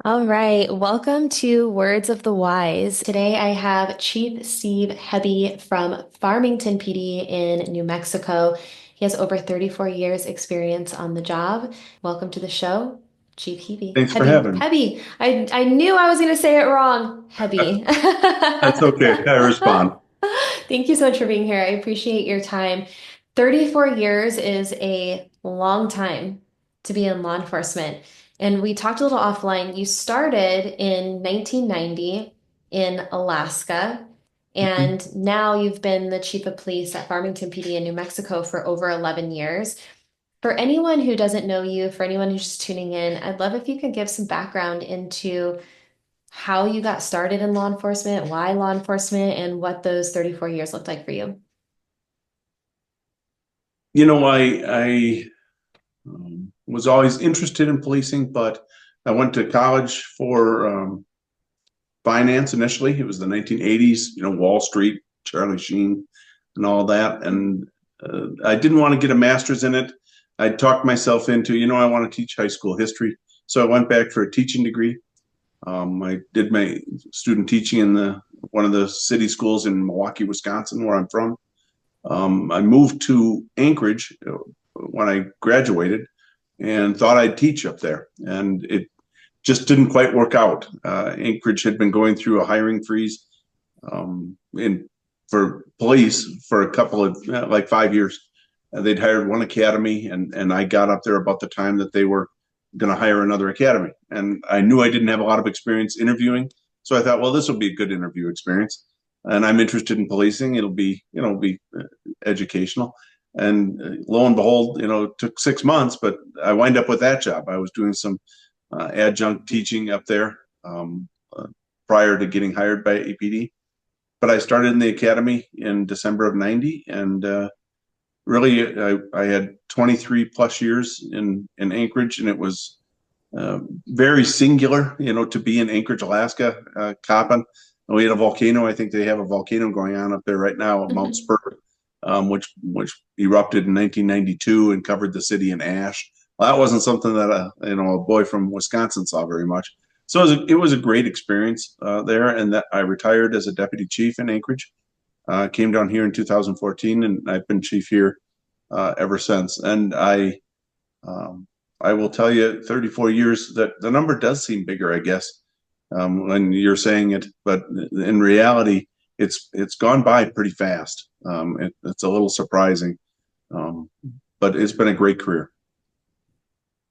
All right, welcome to Words of the Wise. Today I have Chief Steve Hebbe from Farmington PD in New Mexico. He has over 34 years experience on the job. Welcome to the show, Chief Hebbe. Thanks for having me. Hebbe. I knew I was going to say it wrong. Hebbe. That's okay. I respond. Thank you so much for being here. I appreciate your time. 34 years is a long time to be in law enforcement. And we talked a little offline. You started in 1990 in Alaska, Mhm. and now you've been the chief of police at Farmington PD in New Mexico for over 11 years. For anyone who doesn't know you, for anyone who's just tuning in, I'd love if you could give some background into how you got started in law enforcement, why law enforcement, and what those 34 years looked like for you. I was always interested in policing, but I went to college for finance initially. It was the 1980s, Wall Street, Charlie Sheen, and all that. And I didn't want to get a master's in it. I talked myself into, I want to teach high school history. So I went back for a teaching degree. I did my student teaching in one of the city schools in Milwaukee, Wisconsin, where I'm from. I moved to Anchorage when I graduated and thought I'd teach up there. And it just didn't quite work out. Anchorage had been going through a hiring freeze for police for a couple of, like 5 years. They'd hired one academy, and I got up there about the time that they were going to hire another academy. And I knew I didn't have a lot of experience interviewing. So I thought, well, this will be a good interview experience. And I'm interested in policing. It'll be educational. And lo and behold, it took 6 months, but I wind up with that job. I was doing some adjunct teaching up there uh, prior to getting hired by APD. But I started in the academy in December of '90, and really, I had 23 plus years in Anchorage, and it was very singular, to be in Anchorage, Alaska, copping. We had a volcano. I think they have a volcano going on up there right now, Mount Mhm. Spur, which erupted in 1992 and covered the city in ash. Well, that wasn't something that a boy from Wisconsin saw very much. So it was a great experience there, and that I retired as a deputy chief in Anchorage. Came down here in 2014, and I've been chief here ever since. And um, I will tell you, 34 years, that the number does seem bigger, I guess, when you're saying it. But in reality, it's gone by pretty fast. It's a little surprising, um, but it's been a great career.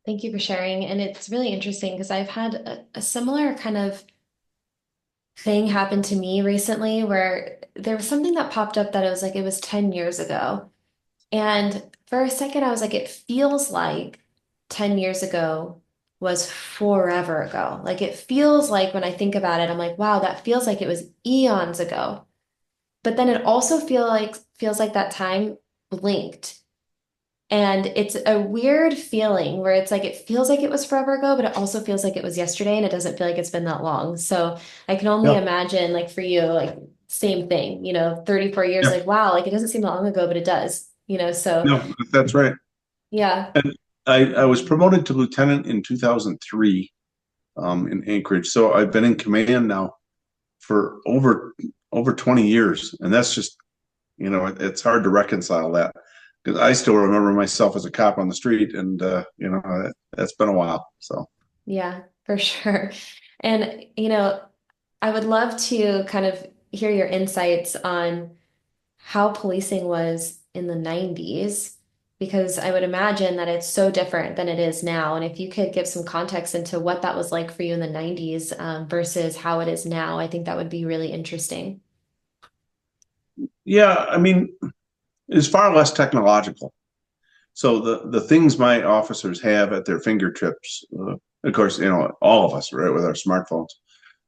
Thank you for sharing. And it's really interesting because I've had a similar kind of thing happen to me recently where there was something that popped up that it was 10 years ago. And for a second, I was like, it feels like 10 years ago was forever ago. Like it feels like when I think about it, I'm like, wow, that feels like it was eons ago. But then it also feels like that time blinked. And it's a weird feeling where it's like it feels like it was forever ago, but it also feels like it was yesterday and it doesn't feel like it's been that long. So I can only Yeah, imagine like for you, like same thing, 34 years, yeah, like wow, like it doesn't seem that long ago, but it does. So no, that's right. yeah. And I was promoted to lieutenant in 2003 in Anchorage, so I've been in command now for over 20 years, and that's just it's hard to reconcile that because I still remember myself as a cop on the street, and that's been a while. So Yeah, for sure. And, I would love to kind of hear your insights on how policing was in the 90s, because I would imagine that it's so different than it is now. And if you could give some context into what that was like for you in the 90s, versus how it is now, I think that would be really interesting. yeah, I mean, it's far less technological. So the things my officers have at their fingertips, of course, all of us, right, with our smartphones.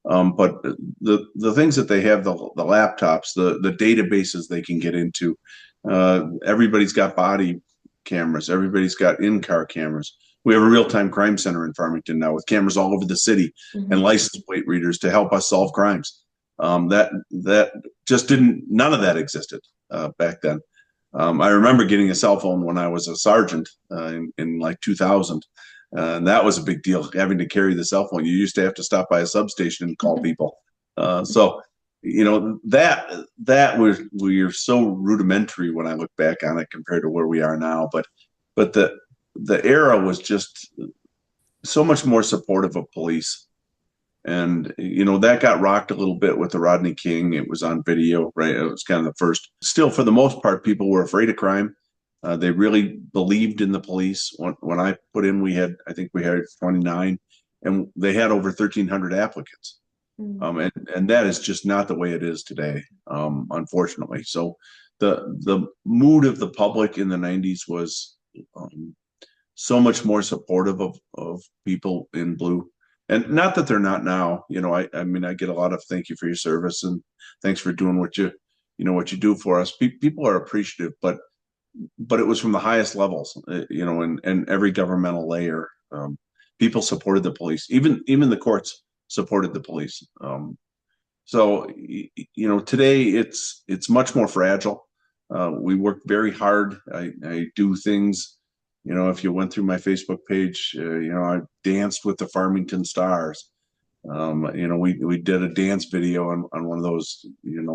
But the things that they have, the laptops, the databases they can get into, everybody's got body cameras, everybody's got in-car cameras. We have a real-time crime center in Farmington now with cameras all over the city and Mhm. license plate readers to help us solve crimes. That just didn't, none of that existed back then. I remember getting a cell phone when I was a sergeant in like 2000. And that was a big deal, having to carry the cell phone. You used to have to stop by a substation and call people. So, that was, we are so rudimentary when I look back on it compared to where we are now. But the era was just so much more supportive of police. And that got rocked a little bit with the Rodney King. It was on video, right? It was kind of the first. Still, for the most part, people were afraid of crime. They really believed in the police. When I put in, I think we had 29, and they had over 1,300 applicants. Mm. And that is just not the way it is today, unfortunately. So the mood of the public in the 90s was um, so much more supportive of people in blue. And not that they're not now. I mean, I get a lot of thank you for your service and thanks for doing what you do for us. People are appreciative, but it was from the highest levels, and every governmental layer. People supported the police. Even the courts supported the police. So today it's much more fragile. We work very hard. I do things. If you went through my Facebook page, I danced with the Farmington Stars. We did a dance video on one of those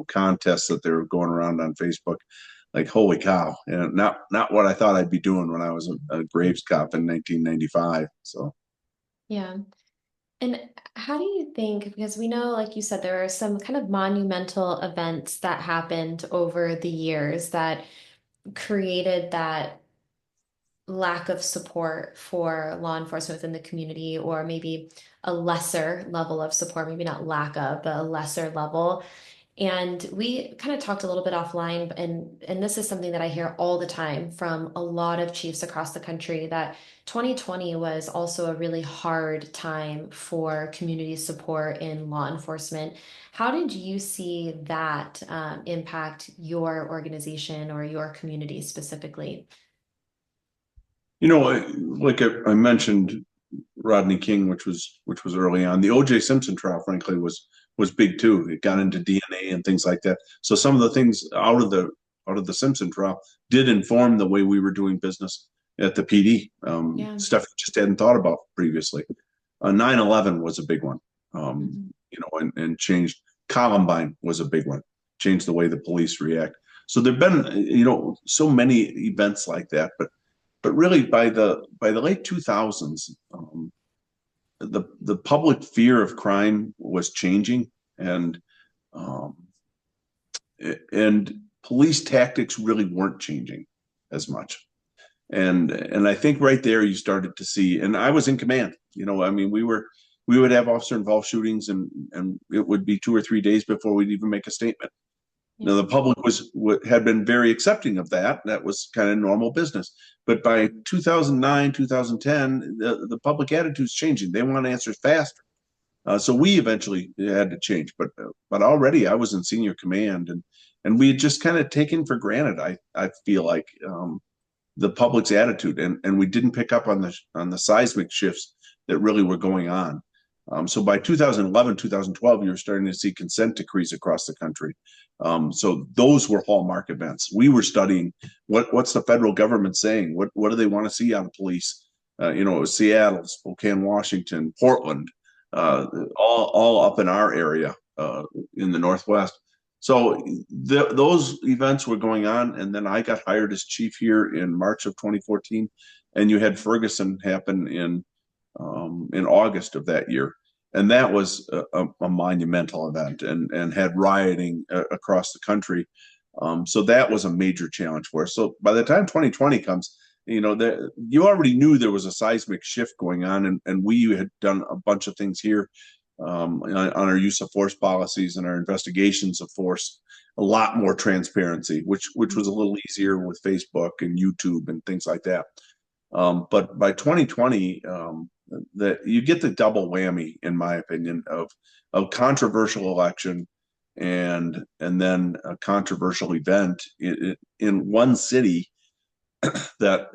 contests that they were going around on Facebook. Like, holy cow! And not what I thought I'd be doing when I was a Graves cop in 1995. So. Yeah. And how do you think, because we know, like you said, there are some kind of monumental events that happened over the years that created that lack of support for law enforcement within the community, or maybe a lesser level of support, maybe not lack of, but a lesser level. And we kind of talked a little bit offline, and this is something that I hear all the time from a lot of chiefs across the country, that 2020 was also a really hard time for community support in law enforcement. How did you see that impact your organization or your community specifically? Like I mentioned, Rodney King, which was early on. The O.J. Simpson trial, frankly, was big too. It got into DNA and things like that. So some of the things out of the Simpson trial did inform the way we were doing business at the PD. Yeah. Stuff you just hadn't thought about previously. 9/11 was a big one. Mhm. And changed. Columbine was a big one. Changed the way the police react. So there've been so many events like that, but really by the late 2000s, the public fear of crime was changing, and um, and police tactics really weren't changing as much. And I think right there you started to see, and I was in command. I mean, we would have officer involved shootings, and it would be 2 or 3 days before we'd even make a statement. Yeah. Now, the public had been very accepting of that. That was kind of normal business. But by 2009, 2010, the public attitude's changing. They want answers faster. So we eventually had to change. But already I was in senior command, and we had just kind of taken for granted. I feel like the public's attitude, and we didn't pick up on the seismic shifts that really were going on. So by 2011, 2012, you were starting to see consent decrees across the country. So those were hallmark events. We were studying what's the federal government saying? What do they want to see out of police? It was Seattle, Spokane, Washington, Portland, uh, all up in our area in the Northwest. So those events were going on, and then I got hired as chief here in March of 2014, and you had Ferguson happen in August of that year, and that was a monumental event, and had rioting across the country. So that was a major challenge for us. So by the time 2020 comes, you already knew there was a seismic shift going on, and we had done a bunch of things here on our use of force policies and our investigations of force. A lot more transparency, which was a little easier with Facebook and YouTube and things like that. But by 2020, that you get the double whammy, in my opinion, of a controversial election and then a controversial event in one city that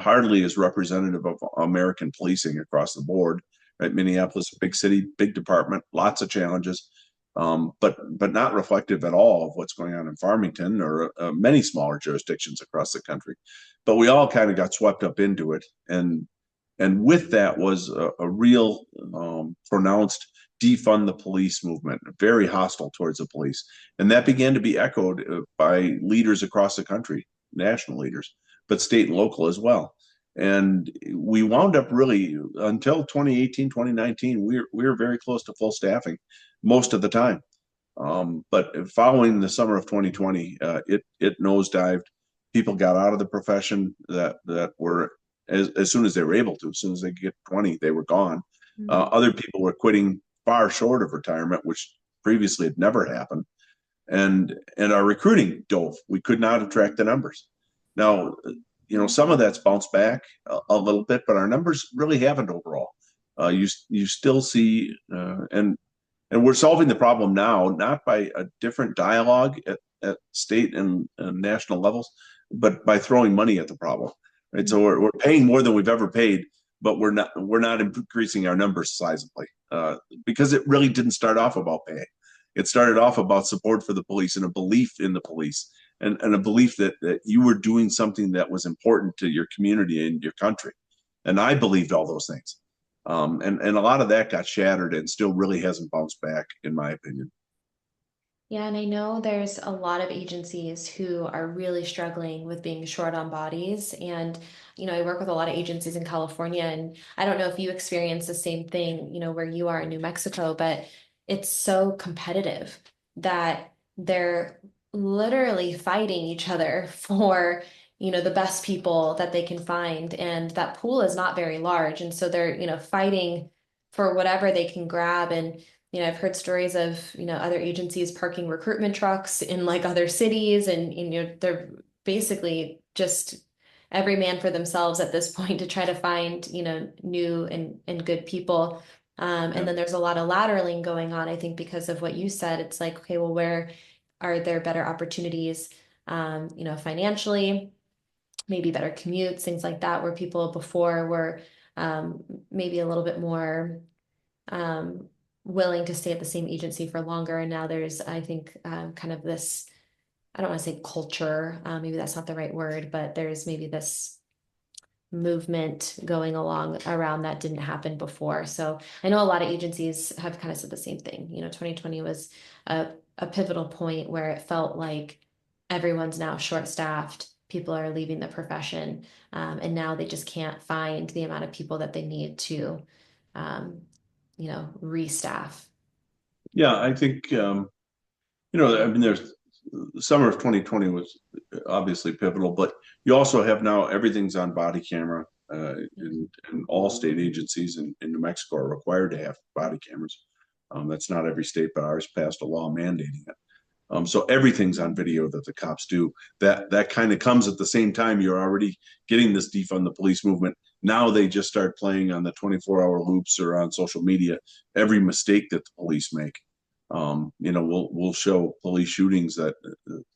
hardly is representative of American policing across the board. Right, Minneapolis, a big city, big department, lots of challenges, but not reflective at all of what's going on in Farmington or many smaller jurisdictions across the country. But we all kind of got swept up into it, And with that was a real pronounced defund the police movement, very hostile towards the police. And that began to be echoed by leaders across the country, national leaders, but state and local as well. And we wound up really until 2018, 2019, we were very close to full staffing most of the time. But following the summer of 2020, it nosedived. People got out of the profession that were as soon as they were able to. As soon as they get 20, they were gone. Mm. Other people were quitting far short of retirement, which previously had never happened. And our recruiting dove. We could not attract the numbers. Now, some of that's bounced back a little bit, but our numbers really haven't overall. You still see and we're solving the problem now, not by a different dialogue at state and national levels, but by throwing money at the problem. Right. So we're paying more than we've ever paid, but we're not increasing our numbers sizably because it really didn't start off about pay. It started off about support for the police and a belief in the police and a belief that you were doing something that was important to your community and your country. And I believed all those things. And a lot of that got shattered and still really hasn't bounced back, in my opinion. Yeah, and I know there's a lot of agencies who are really struggling with being short on bodies. And, I work with a lot of agencies in California, and I don't know if you experience the same thing, where you are in New Mexico, but it's so competitive that they're literally fighting each other for, the best people that they can find. And that pool is not very large. And so they're, fighting for whatever they can grab. And I've heard stories of, other agencies parking recruitment trucks in like other cities and, they're basically just every man for themselves at this point to try to find, new and good people. And Yeah. then there's a lot of lateraling going on, I think, because of what you said. It's like, okay, well, where are there better opportunities, financially, maybe better commutes, things like that, where people before were maybe a little bit more um, willing to stay at the same agency for longer. And now there's, I think, kind of this, I don't want to say culture, maybe that's not the right word, but there's maybe this movement going along around that didn't happen before. So I know a lot of agencies have kind of said the same thing. 2020 was a pivotal point where it felt like everyone's now short-staffed. People are leaving the profession, and now they just can't find the amount of people that they need to, um, restaff. Yeah, I think I mean, there's the summer of 2020 was obviously pivotal, but you also have now everything's on body camera, and all state agencies in New Mexico are required to have body cameras. That's not every state, but ours passed a law mandating it. So everything's on video that the cops do. That kind of comes at the same time you're already getting this defund the police movement. Now they just start playing on the 24-hour loops or on social media every mistake that the police make. We'll show police shootings that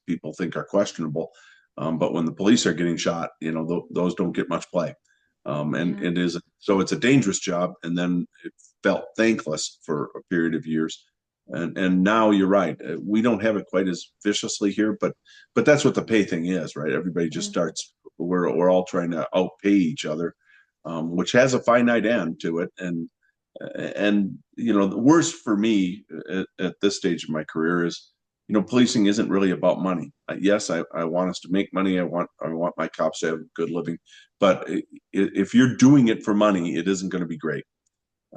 people think are questionable, but when the police are getting shot, those don't get much play. And Yeah. it is so it's a dangerous job, and then it felt thankless for a period of years. And now you're right. We don't have it quite as viciously here, but that's what the pay thing is, right? Everybody just Yeah. starts. We're all trying to outpay each other, which has a finite end to it. And the worst for me at this stage of my career is, policing isn't really about money. Yes, I want us to make money. I want my cops to have a good living, but if you're doing it for money, it isn't going to be great.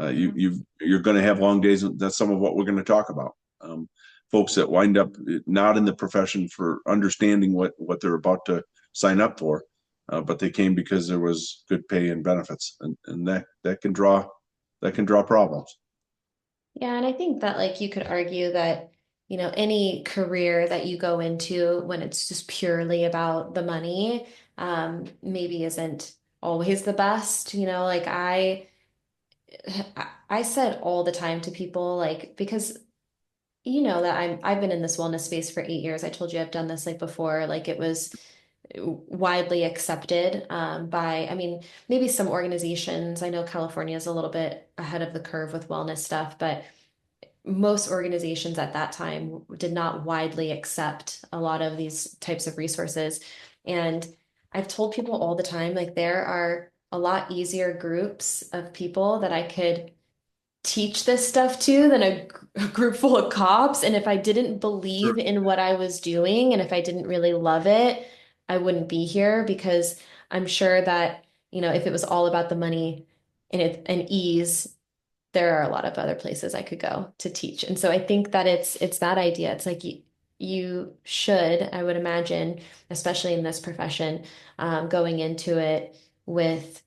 You're going to have long days. That's some of what we're going to talk about. Folks that wind up not in the profession for understanding what they're about to sign up for, but they came because there was good pay and benefits, and that can draw problems. Yeah, and I think that like you could argue that, any career that you go into when it's just purely about the money, maybe isn't always the best. Like I said all the time to people, like, because that I've been in this wellness space for 8 years. I told you I've done this like before. Like it was widely accepted by, I mean, maybe some organizations. I know California is a little bit ahead of the curve with wellness stuff, but most organizations at that time did not widely accept a lot of these types of resources. And I've told people all the time, like there are a lot easier groups of people that I could teach this stuff to than a group full of cops. And if I didn't believe Sure. in what I was doing and if I didn't really love it, I wouldn't be here because I'm sure that, if it was all about the money and ease, there are a lot of other places I could go to teach. And so I think that it's that idea. It's like you should, I would imagine, especially in this profession, going into it with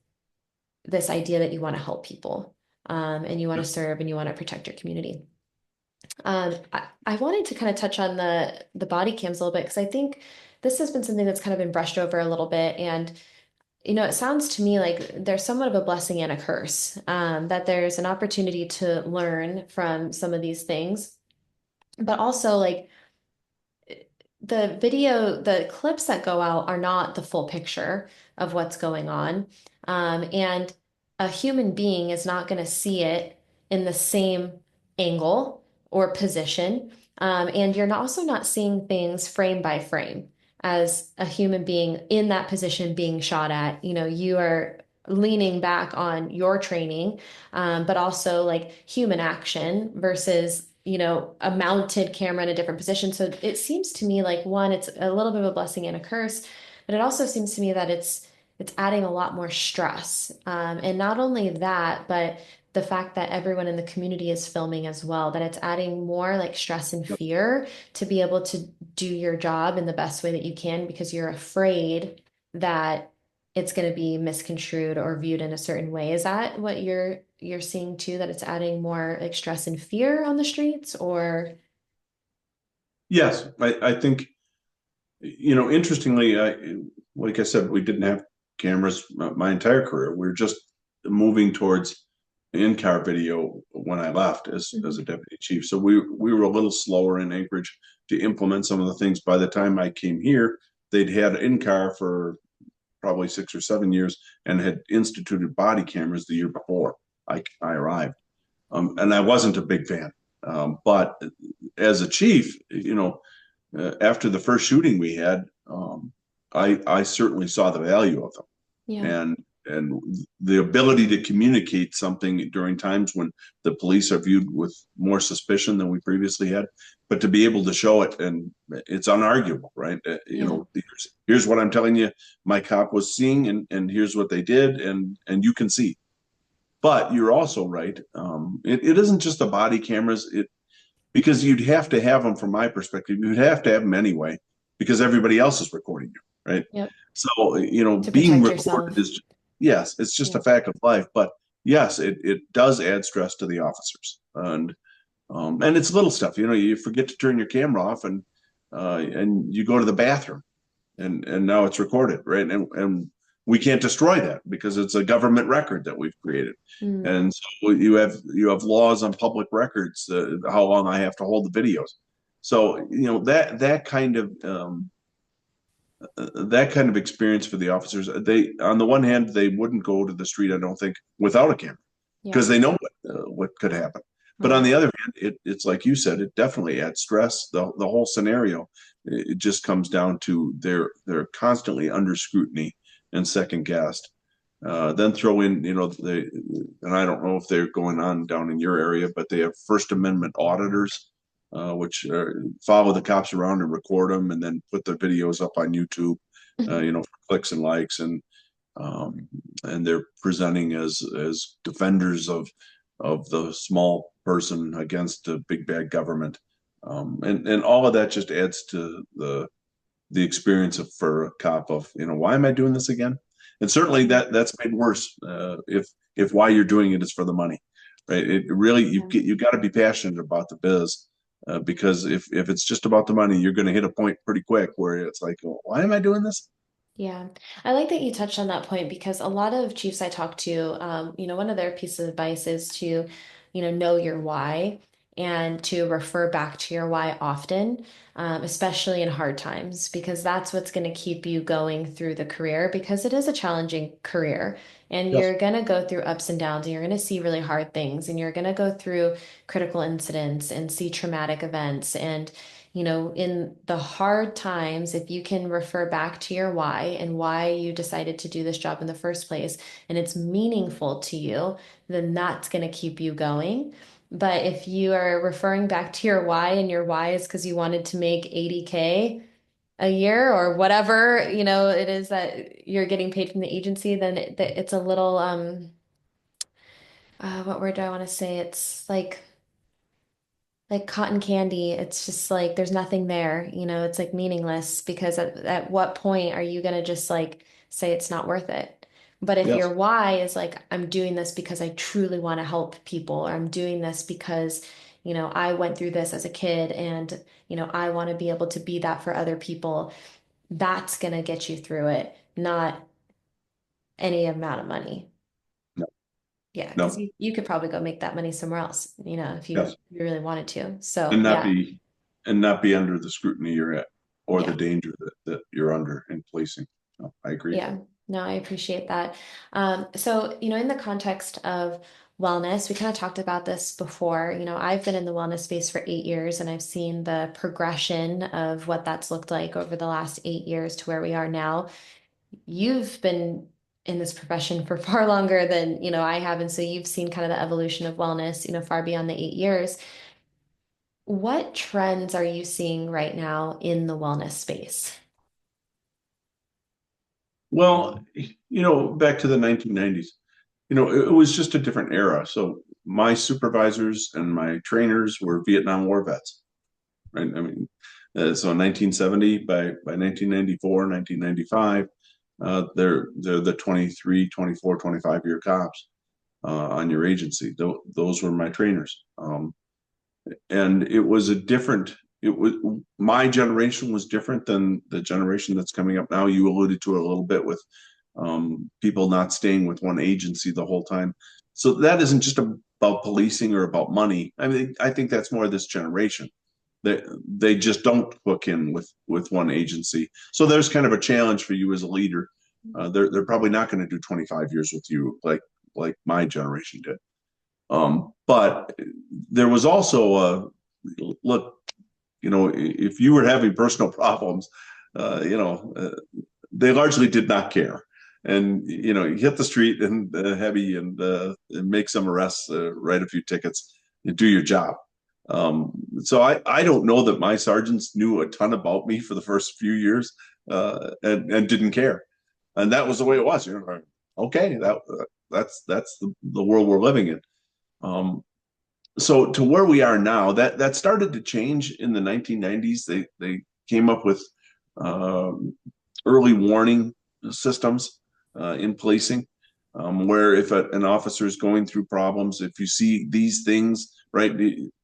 this idea that you want to help people, and you want to serve and you want to protect your community. I wanted to kind of touch on the body cams a little bit because I think this has been something that's kind of been brushed over a little bit. And it sounds to me like there's somewhat of a blessing and a curse, that there's an opportunity to learn from some of these things, but also like the clips that go out are not the full picture of what's going on. And a human being is not going to see it in the same angle or position. And you're also not seeing things frame by frame as a human being in that position being shot at. You are leaning back on your training, but also like human action versus a mounted camera in a different position. So it seems to me like one, it's a little bit of a blessing and a curse, but it also seems to me that it's adding a lot more stress. And not only that, but the fact that everyone in the community is filming as well, that it's adding more like stress and fear to be able to do your job in the best way that you can because you're afraid that it's going to be misconstrued or viewed in a certain way. Is that what you're seeing too, that it's adding more like stress and fear on the streets or Yes, I think, interestingly, like I said, we didn't have cameras my entire career. We are just moving towards in-car video when I left as a Mhm. deputy chief. So we were a little slower in Anchorage to implement some of the things. By the time I came here, they'd had in-car for probably 6 or 7 years and had instituted body cameras the year before I arrived. And I wasn't a big fan. But as a chief, after the first shooting we had, I certainly saw the value of them, Yeah, and the ability to communicate something during times when the police are viewed with more suspicion than we previously had, but to be able to show it, and it's unarguable, right? yeah, Here's what I'm telling you, my cop was seeing, and here's what they did, and you can see. But you're also right. It isn't just the body cameras. Because you'd have to have them from my perspective. You'd have to have them anyway because everybody else is recording you, right? yep. So, To being protect recorded yourself. is, yes, it's just Yeah, a fact of life. But yes, it does add stress to the officers. And it's little stuff. You forget to turn your camera off and you go to the bathroom and now it's recorded, right? And we can't destroy that because it's a government record that we've created. mm, And so you have laws on public records, how long I have to hold the videos. So that kind of experience for the officers. They, on the one hand, they wouldn't go to the street, I don't think, without a camera yeah, because they know what could happen. But on right. the other hand, it's like you said, it definitely adds stress. The whole scenario, it just comes down to they're constantly under scrutiny and second guessed. Then throw in, and I don't know if they're going on down in your area, but they have First Amendment auditors, which follow the cops around and record them, and then put the videos up on YouTube, for clicks and likes, and they're presenting as defenders of the small person against the big bad government, and all of that just adds to the experience for a cop of, why am I doing this again? And certainly Yeah, that's made worse, if why you're doing it is for the money, right? It really, yeah. you got to be passionate about the biz, because if it's just about the money, you're going to hit a point pretty quick where it's like, oh, why am I doing this? Yeah, I like that you touched on that point because a lot of chiefs I talk to, one of their pieces of advice is to, know your why. and to refer back to your why often, especially in hard times, because that's what's going to keep you going through the career because it is a challenging career. And Yes. you're going to go through ups and downs, and you're going to see really hard things, and you're going to go through critical incidents and see traumatic events. And, in the hard times, if you can refer back to your why and why you decided to do this job in the first place, and it's meaningful to you, then that's going to keep you going. But if you are referring back to your why and your why is because you wanted to make 80K a year or whatever, it is that you're getting paid from the agency, then it's a little, what word do I want to say? It's like cotton candy. It's just like there's nothing there, it's like meaningless because at what point are you gonna just like say it's not worth it? But if your Yes. why is like, I'm doing this because I truly want to help people, or I'm doing this because, I went through this as a kid and, I want to be able to be that for other people, that's gonna get you through it, not any amount of money. No. Yeah, because No. you could probably go make that money somewhere else, if you Yes. really wanted to. So And not yeah. be and not be under the scrutiny you're at or the Yeah. danger that you're under in policing. So I agree. Yeah, no, I appreciate that. So, in the context of wellness, we kind of talked about this before. I've been in the wellness space for 8 years and I've seen the progression of what that's looked like over the last 8 years to where we are now. You've been in this profession for far longer than, I have. And so you've seen kind of the evolution of wellness, far beyond the 8 years. What trends are you seeing right now in the wellness space? Well, back to the 1990s, it was just a different era. So my supervisors and my trainers were Vietnam War vets, right? I mean, so in 1970, by 1994, 1995, they're the 23, 24, 25-year cops on your agency. Those were my trainers. And it was a different it was my generation was different than the generation that's coming up now. You alluded to it a little bit with people not staying with one agency the whole time. So that isn't just about policing or about money. I mean, I think that's more this generation. They just don't hook in with one agency. So there's kind of a challenge for you as a leader. They're probably not going to do 25 years with you like my generation did. But there was also a look, if you were having personal problems, they largely did not care. And, you hit the street and heavy and make some arrests, write a few tickets, and do your job. So I don't know that my sergeants knew a ton about me for the first few years and didn't care. And that was the way it was. Okay, that's the world we're living in. Um, so to where we are now, that started to change in the 1990s. They came up with um, early warning systems in policing, where if an officer is going through problems, if you see these things, right,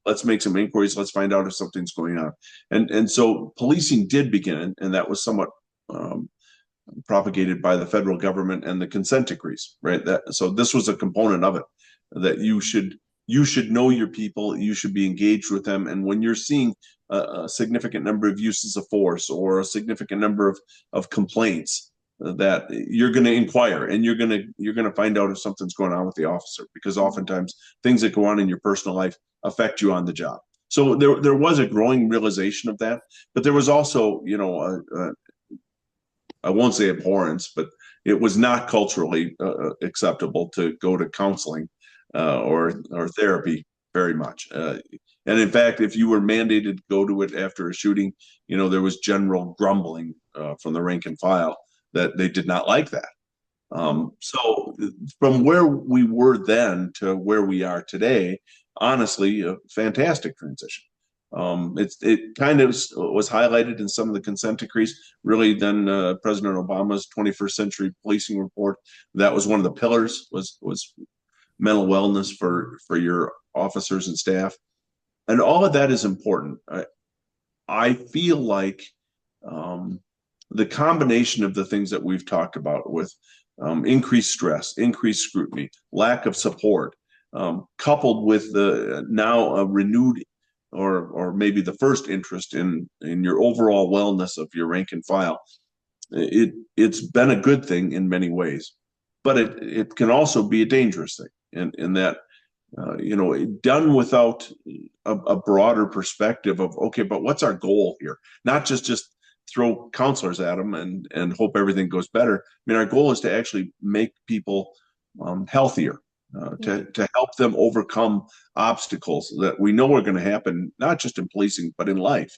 let's make some inquiries. Let's find out if something's going on. And so policing did begin, and that was somewhat um, propagated by the federal government and the consent decrees, right? So this was a component of it that you should know your people, you should be engaged with them, and when you're seeing a significant number of uses of force or a significant number of complaints, that you're going to inquire and you're going to find out if something's going on with the officer, because oftentimes things that go on in your personal life affect you on the job. So there was a growing realization of that, but there was also, I won't say abhorrence, but it was not culturally acceptable to go to counseling or therapy very much. And in fact, if you were mandated to go to it after a shooting, there was general grumbling from the rank and file that they did not like that. So from where we were then to where we are today, honestly, a fantastic transition. It kind of was highlighted in some of the consent decrees. Really, then President Obama's 21st Century Policing Report. That was one of the pillars. Was mental wellness for your officers and staff, and all of that is important. I feel like um, the combination of the things that we've talked about with increased stress, increased scrutiny, lack of support. coupled with the now a renewed or maybe the first interest in your overall wellness of your rank and file, it's been a good thing in many ways, but it can also be a dangerous thing in that done without a broader perspective of okay, but what's our goal here? Not just throw counselors at them and hope everything goes better. I mean, our goal is to actually make people healthier, Yeah. to help them overcome obstacles that we know are going to happen, not just in policing but in life,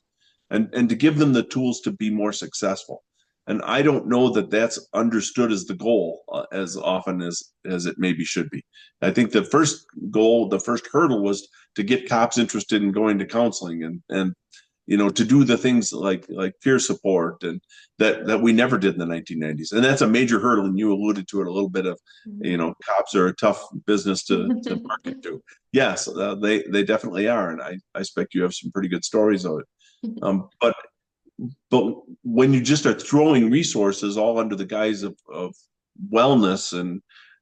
and to give them the tools to be more successful. And I don't know that that's understood as the goal as often as it maybe should be. I think the first goal, the first hurdle was to get cops interested in going to counseling and to do the things like peer support and that we never did in the 1990s. And that's a major hurdle. And you alluded to it a little bit of, cops are a tough business to market to. Yes, they definitely are, and I expect you have some pretty good stories of it. But when you just are throwing resources all under the guise of wellness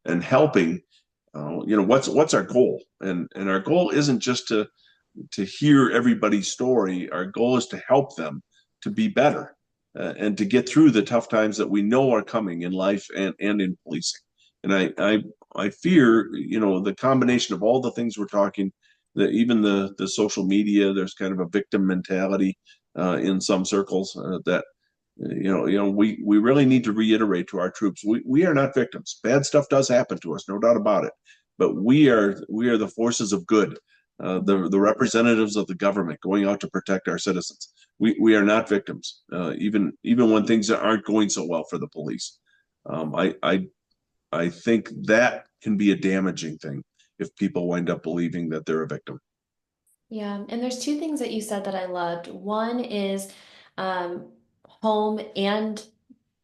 and helping, what's our goal? And our goal isn't just to hear everybody's story. Our goal is to help them to be better and to get through the tough times that we know are coming in life and in policing. And I fear, the combination of all the things we're talking, that even the social media, there's kind of a victim mentality in some circles that we really need to reiterate to our troops: we are not victims. Bad stuff does happen to us, no doubt about it, but we are the forces of good, the representatives of the government going out to protect our citizens. We are not victims, even when things aren't going so well for the police. I think that can be a damaging thing if people wind up believing that they're a victim. Yeah, and there's two things that you said that I loved. One is um, home and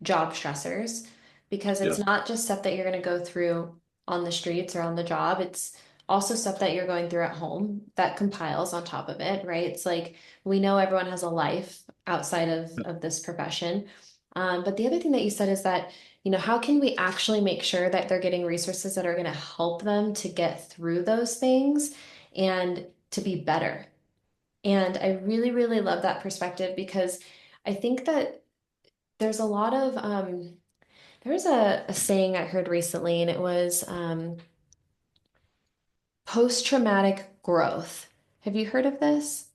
job stressors, because it's Yes. not just stuff that you're going to go through on the streets or on the job. It's also stuff that you're going through at home that compiles on top of it, right? It's like we know everyone has a life outside of this profession. But the other thing that you said is that, how can we actually make sure that they're getting resources that are going to help them to get through those things and to be better? And I really, really love that perspective because I think that there's a lot of there was a saying I heard recently, and it was post-traumatic growth. Have you heard of this?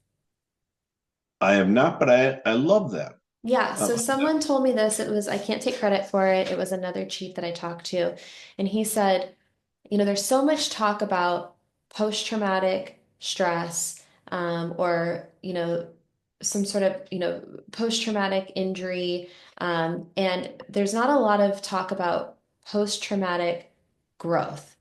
I have not, but I love that. Yeah, Uh, so someone told me this. It was, I can't take credit for it. It was another chief that I talked to. And he said, there's so much talk about post-traumatic stress, or, some sort of, post-traumatic injury. And there's not a lot of talk about post-traumatic growth.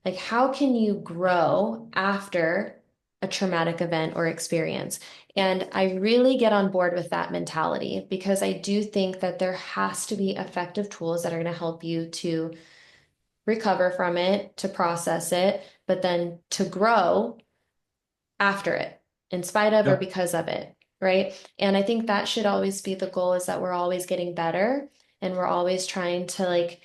Like, how can you grow after a traumatic event or experience? And I really get on board with that mentality because I do think that there has to be effective tools that are going to help you to recover from it, to process it, but then to grow after it, in spite of or yeah, because of it, right? And I think that should always be the goal, is that we're always getting better and we're always trying to, like,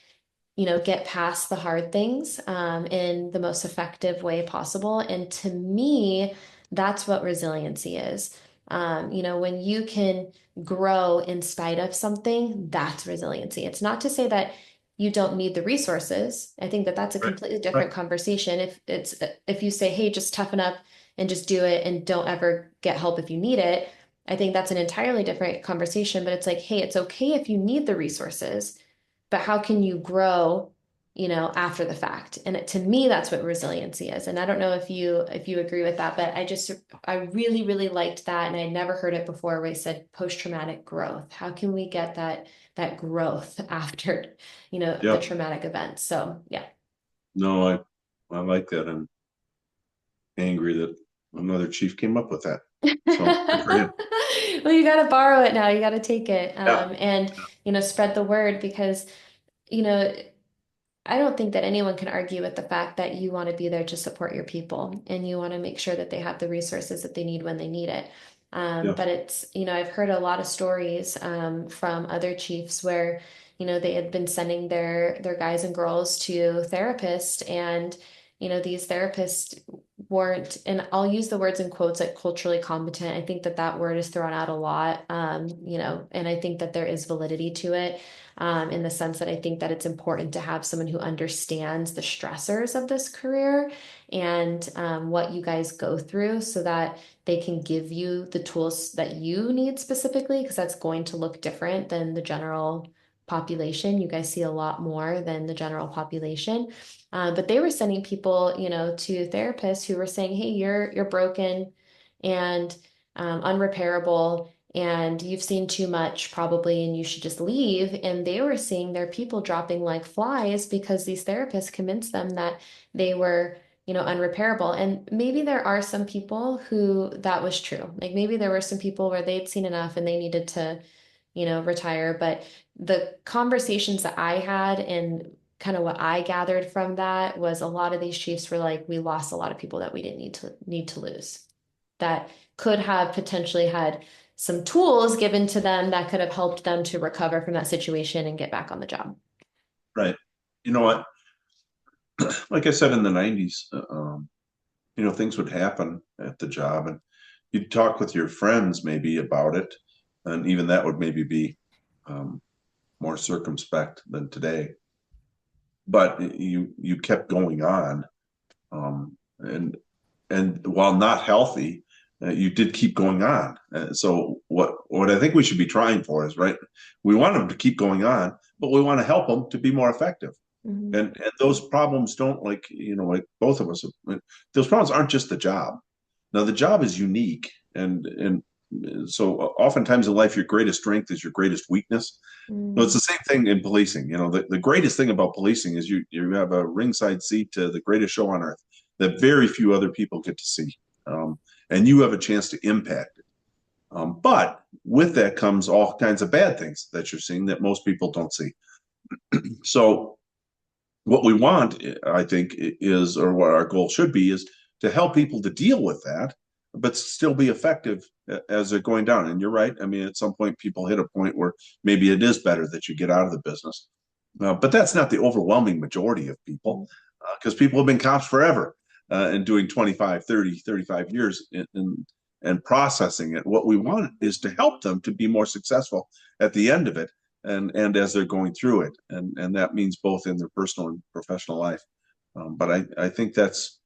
get past the hard things in the most effective way possible. And to me, that's what resiliency is. When you can grow in spite of something, that's resiliency. It's not to say that you don't need the resources. I think that that's a right, completely right. different conversation. If you say, hey, just toughen up and just do it and don't ever get help if you need it, I think that's an entirely different conversation. But it's like, hey, it's okay if you need the resources, but how can you grow, after the fact? And to me, that's what resiliency is. And I don't know if you agree with that, but I really, really liked that. And I never heard it before, where he said post-traumatic growth. How can we get that growth after, the Yep. traumatic event? So yeah. No, I like that. I'm angry that another chief came up with that. So good for him. Well, you got to borrow it now. You got to take it, Yeah. and spread the word, because you know I don't think that anyone can argue with the fact that you want to be there to support your people and you want to make sure that they have the resources that they need when they need it. Yeah. But it's, I've heard a lot of stories from other chiefs where, they had been sending their guys and girls to therapists, and these therapists weren't, and I'll use the words in quotes like culturally competent. I think that that word is thrown out a lot, and I think that there is validity to it, in the sense that I think that it's important to have someone who understands the stressors of this career and what you guys go through so that they can give you the tools that you need specifically, because that's going to look different than the general population. You guys see a lot more than the general population. But they were sending people, to therapists who were saying, "Hey, you're broken and unrepairable, and you've seen too much probably, and you should just leave." And they were seeing their people dropping like flies because these therapists convinced them that they were, unrepairable. And maybe there are some people who that was true. Like maybe there were some people where they'd seen enough and they needed to, retire. But the conversations that I had and kind of what I gathered from that was a lot of these chiefs were like, we lost a lot of people that we didn't need to lose, that could have potentially had some tools given to them that could have helped them to recover from that situation and get back on the job. Right. You know what? Like I said in the 90s, things would happen at the job and you'd talk with your friends maybe about it. And even that would maybe be um, more circumspect than today. But you kept going on. And while not healthy, you did keep going on. So what I think we should be trying for is right. We want them to keep going on, but we want to help them to be more effective. Mhm. And those problems don't like both of us. Those problems aren't just the job. Now the job is unique, and so oftentimes in life, your greatest strength is your greatest weakness. No, it's Mm, the same thing in policing. The greatest thing about policing is you have a ringside seat to the greatest show on earth that very few other people get to see, and you have a chance to impact it. But with that comes all kinds of bad things that you're seeing that most people don't see. So what we want, I think, is, or what our goal should be, is to help people to deal with that, but still be effective as they're going down. And you're right. I mean, at some point, people hit a point where maybe it is better that you get out of the business. But that's not the overwhelming majority of people, mm, because people have been cops forever and doing 25, 30, 35 years and processing it. What we want is to help them to be more successful at the end of it and as they're going through it. And that means both in their personal and professional life. But I think that's,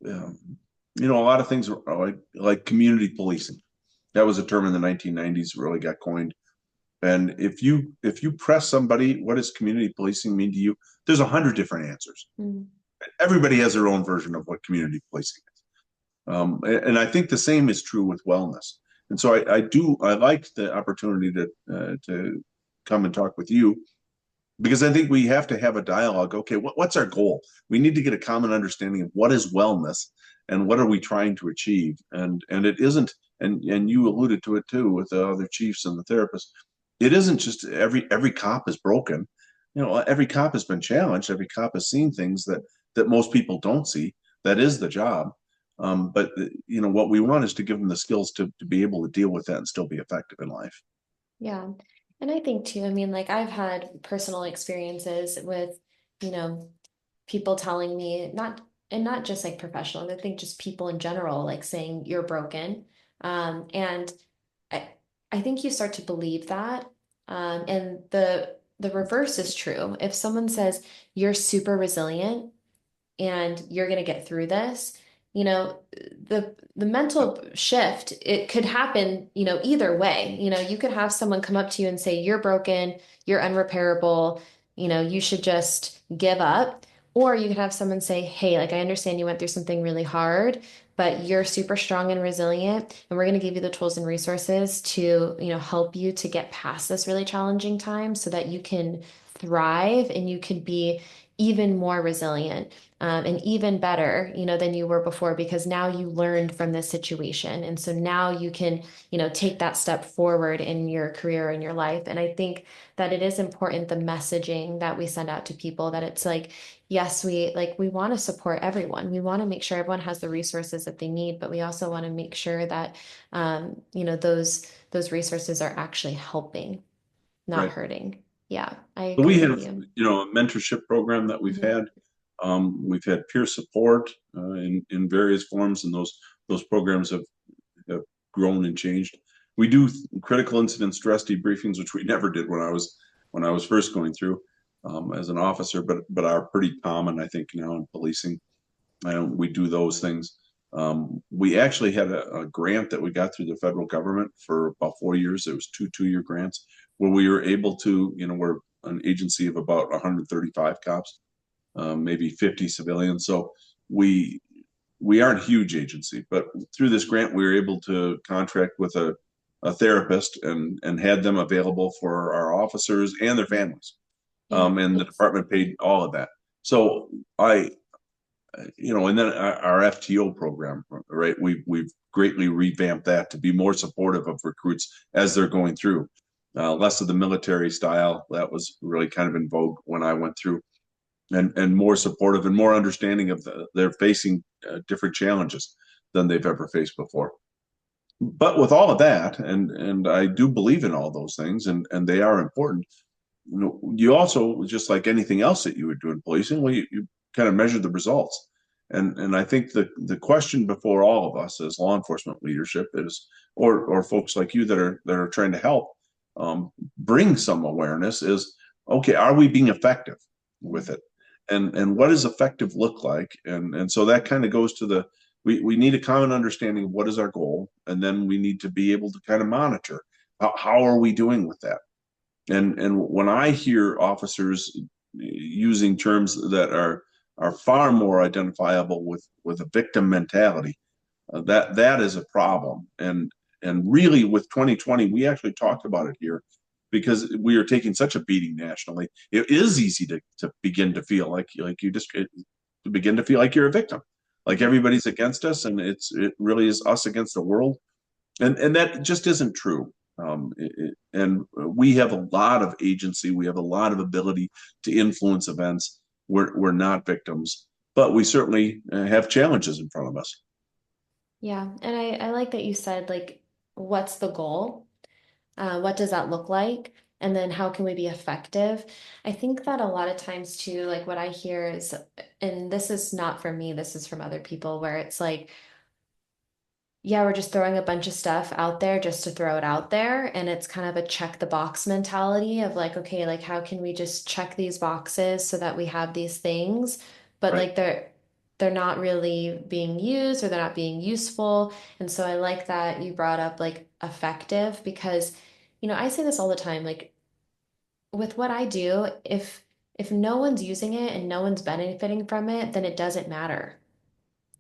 um, a lot of things are like community policing. That was a term in the 1990s really got coined. And if you press somebody, what does community policing mean to you? There's 100 different answers. mm. Everybody has their own version of what community policing is. And I think the same is true with wellness. And so I like the opportunity to come and talk with you because I think we have to have a dialogue. Okay, what's our goal? We need to get a common understanding of what is wellness and what are we trying to achieve. And it isn't, and you alluded to it too with the other chiefs and the therapists. It isn't just every cop is broken. Every cop has been challenged. Every cop has seen things that most people don't see. That is the job. But what we want is to give them the skills to be able to deal with that and still be effective in life. Yeah. And I think too, I mean, like I've had personal experiences with, you know, people telling me not just like professional, I think just people in general, like saying you're broken. And I I think you start to believe that. And the reverse is true. If someone says you're super resilient, and you're going to get through this, you know the mental shift, it could happen, either way. You could have someone come up to you and say you're broken, you're unrepairable, you should just give up. Or you could have someone say, hey, like, I understand you went through something really hard, but you're super strong and resilient, and we're going to give you the tools and resources to, help you to get past this really challenging time so that you can thrive and you can be even more resilient, and even better, than you were before, because now you learned from this situation. And so now you can, take that step forward in your career and your life. And I think that it is important, the messaging that we send out to people, that it's like, yes, we want to support everyone. We want to make sure everyone has the resources that they need, but we also want to make sure that, those resources are actually helping, not Right. hurting. Yeah, I So we agree with have, you. a mentorship program that we've Mhm. had. We've had peer support in various forms, and those programs have grown and changed. We do critical incident stress debriefings, which we never did when I was first going through as an officer, but are pretty common, I think, now in policing. We do those things. We actually had a grant that we got through the federal government for about 4 years. It was two-year grants where we were able to, we're an agency of about 135 cops, maybe 50 civilians. So we we aren't a huge agency, but through this grant, we were able to contract with a therapist and had them available for our officers and their families. Yeah. And the department paid all of that. So and then our FTO program, right? We've greatly revamped that to be more supportive of recruits as they're going through. Less of the military style that was really kind of in vogue when I went through, and more supportive and more understanding of they're facing different challenges than they've ever faced before. But with all of that, and I do believe in all those things, and they are important. You also, just like anything else that you would do in policing, well, you kind of measure the results. And I think the question before all of us as law enforcement leadership is, or folks like you that are trying to help bring some awareness is, okay, are we being effective with it? And what does effective look like? And so that kind of goes to we need a common understanding of what is our goal, and then we need to be able to kind of monitor how are we doing with that. And when I hear officers using terms that are far more identifiable with a victim mentality, that is a problem. And really, with 2020, we actually talked about it here because we are taking such a beating nationally. It is easy to begin to feel like to begin to feel like you're a victim, like everybody's against us, and it really is us against the world, and that just isn't true. And we have a lot of agency. We have a lot of ability to influence events. We're not victims, but we certainly have challenges in front of us. Yeah. And I like that you said, like, what's the goal? What does that look like? And then how can we be effective? I think that a lot of times too, like what I hear is, and this is not from me, this is from other people, where it's like, yeah, we're just throwing a bunch of stuff out there just to throw it out there. And it's kind of a check the box mentality of like, okay, like how can we just check these boxes so that we have these things? But Right. like they're not really being used or they're not being useful. And so I like that you brought up like effective because, I say this all the time, like with what I do, if no one's using it and no one's benefiting from it, then it doesn't matter.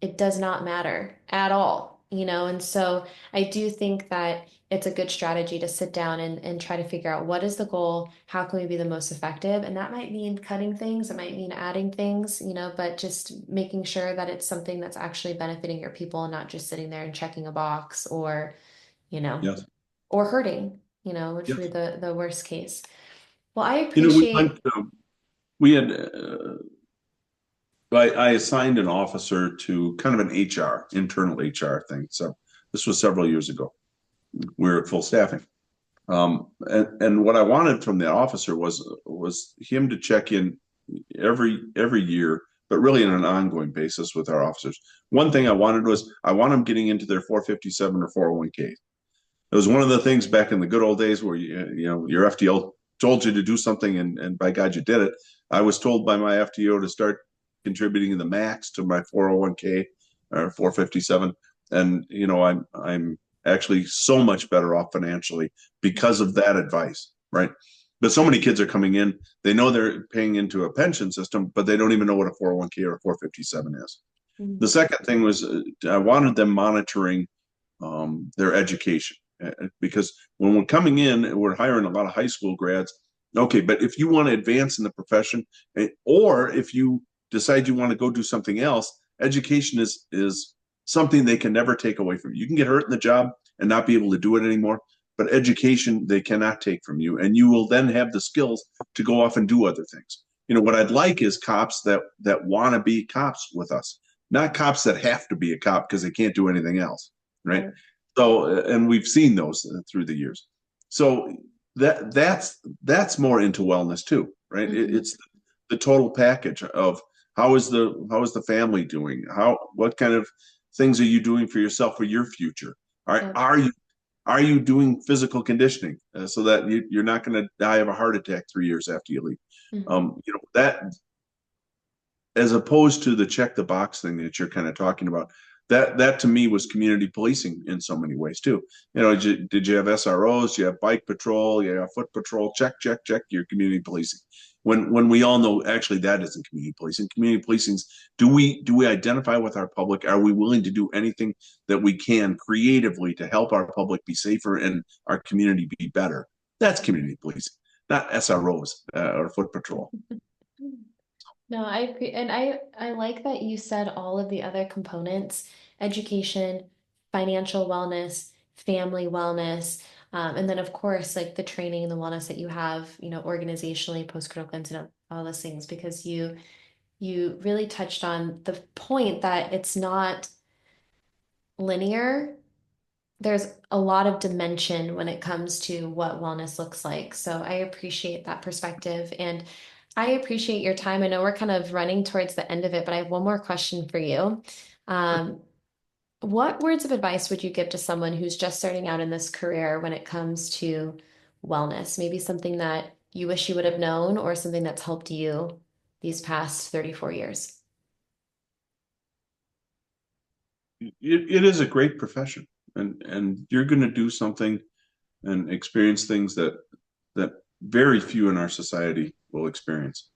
It does not matter at all, And so I do think that it's a good strategy to sit down and try to figure out what is the goal, how can we be the most effective? And that might mean cutting things, it might mean adding things, but just making sure that it's something that's actually benefiting your people and not just sitting there and checking a box or, you know, Yes. or hurting, which would Yes. be the worst case. Well, I We went. appreciate, We had. I assigned an officer to kind of an HR, internal HR thing. So this was several years ago. We were at full staffing. And what I wanted from that officer was him to check in every year, but really on an ongoing basis with our officers. One thing I wanted was I want them getting into their 457 or 401k. It was one of the things back in the good old days where your FTO told you to do something, and by God you did it. I was told by my FTO to start contributing the max to my 401k or 457, and I'm actually so much better off financially because of that advice, right? But so many kids are coming in, they know they're paying into a pension system, but they don't even know what a 401k or a 457 is. The second thing was I wanted them monitoring their education. Because when we're coming in, we're hiring a lot of high school grads. Okay, but if you want to advance in the profession, or if you decide you want to go do something else, education is something they can never take away from you. You can get hurt in the job and not be able to do it anymore, but education they cannot take from you, and you will then have the skills to go off and do other things. What I'd like is cops that want to be cops with us, not cops that have to be a cop because they can't do anything else, right? right. So, and we've seen those through the years. So that's more into wellness too, right? Mhm. It's the total package of how is the family doing? What kind of things are you doing for yourself for your future? Are Yep. are you are you doing physical conditioning so that you're not going to die of a heart attack 3 years after you leave? Mhm. That as opposed to the check the box thing that you're kind of talking about. That to me was community policing in so many ways too. Did you have SROs? You have bike patrol? You have foot patrol? Check. Your community policing. When we all know actually that isn't community policing. Community policing is do we identify with our public? Are we willing to do anything that we can creatively to help our public be safer and our community be better? That's community policing, not SROs or foot patrol. No, I agree. And I like that you said all of the other components, education, financial wellness, family wellness, and then of course like the training and the wellness that you have, organizationally, post-critical incident, all those things, because you really touched on the point that it's not linear. There's a lot of dimension when it comes to what wellness looks like. So I appreciate that perspective and I appreciate your time. I know we're kind of running towards the end of it, but I have one more question for you. Um, what words of advice would you give to someone who's just starting out in this career when it comes to wellness? Maybe something that you wish you would have known or something that's helped you these past 34 years. It is a great profession, and you're going to do something and experience things that very few in our society will experience,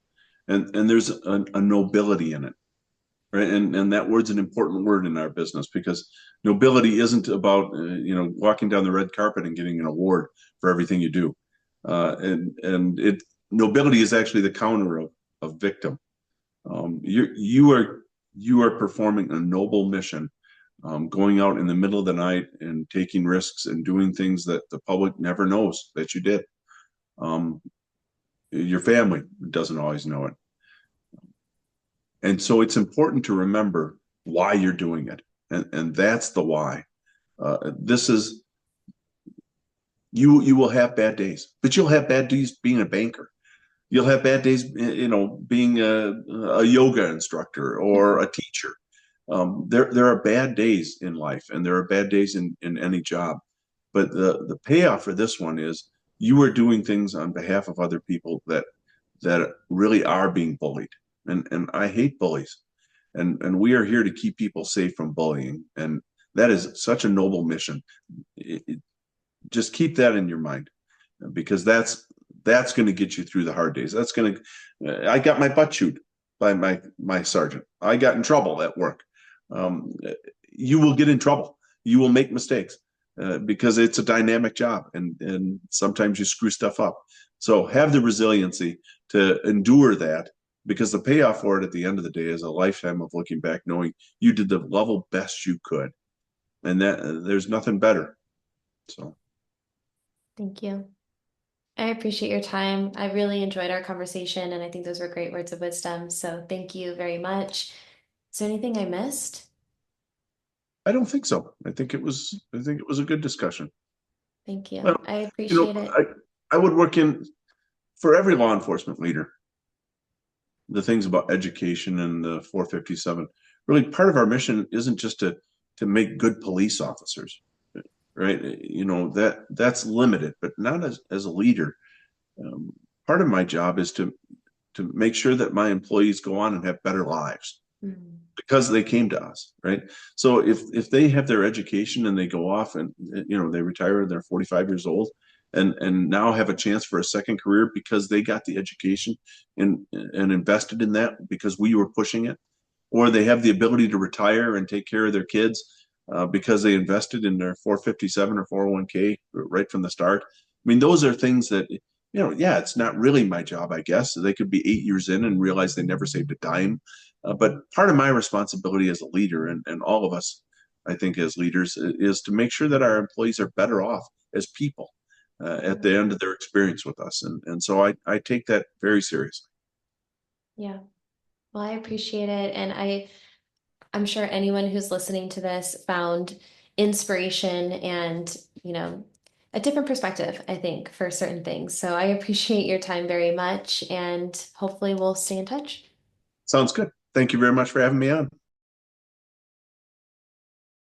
and there's a nobility in it, right? And that word's an important word in our business because nobility isn't about walking down the red carpet and getting an award for everything you do, and it nobility is actually the counter of victim. You are performing a noble mission, going out in the middle of the night and taking risks and doing things that the public never knows that you did. Um, your family doesn't always know it. And so it's important to remember why you're doing it. And that's the why. This is you will have bad days, but you'll have bad days being a banker. You'll have bad days, being a yoga instructor or a teacher. There are bad days in life, and there are bad days in any job. But the payoff for this one is you are doing things on behalf of other people that really are being bullied, and I hate bullies, and we are here to keep people safe from bullying, and that is such a noble mission. Just keep that in your mind because that's going to get you through the hard days. That's going to. I got my butt chewed by my sergeant. I got in trouble at work. Um, you will get in trouble. You will make mistakes because it's a dynamic job, and sometimes you screw stuff up. So have the resiliency to endure that because the payoff for it at the end of the day is a lifetime of looking back, knowing you did the level best you could, and that there's nothing better. So Thank you. I appreciate your time. I really enjoyed our conversation, and I think those were great words of wisdom. So thank you very much. Is there anything I missed? I don't think so. I think it was a good discussion. Thank Well, you. I you know, appreciate it. I would work in for every law enforcement leader. The things about education and the 457. Really, part of our mission isn't just to make good police officers, right? That's limited, but not as a leader. Um, Part of my job is to make sure that my employees go on and have better lives Mm. because they came to us, right? So if they have their education and they go off and they retire, they're 45 years old, and now have a chance for a second career because they got the education and invested in that because we were pushing it, or they have the ability to retire and take care of their kids because they invested in their 457 or 401k right from the start. I mean, those are things that yeah, it's not really my job, I guess. They could be 8 years in and realize they never saved a dime. But part of my responsibility as a leader, and all of us, I think, as leaders, is to make sure that our employees are better off as people at the end of their experience with us. And so I take that very seriously. Yeah. Well, I appreciate it. And I'm sure anyone who's listening to this found inspiration and, you know, a different perspective, I think, for certain things. So I appreciate your time very much, and hopefully we'll stay in touch. Sounds good. Thank you very much for having me on.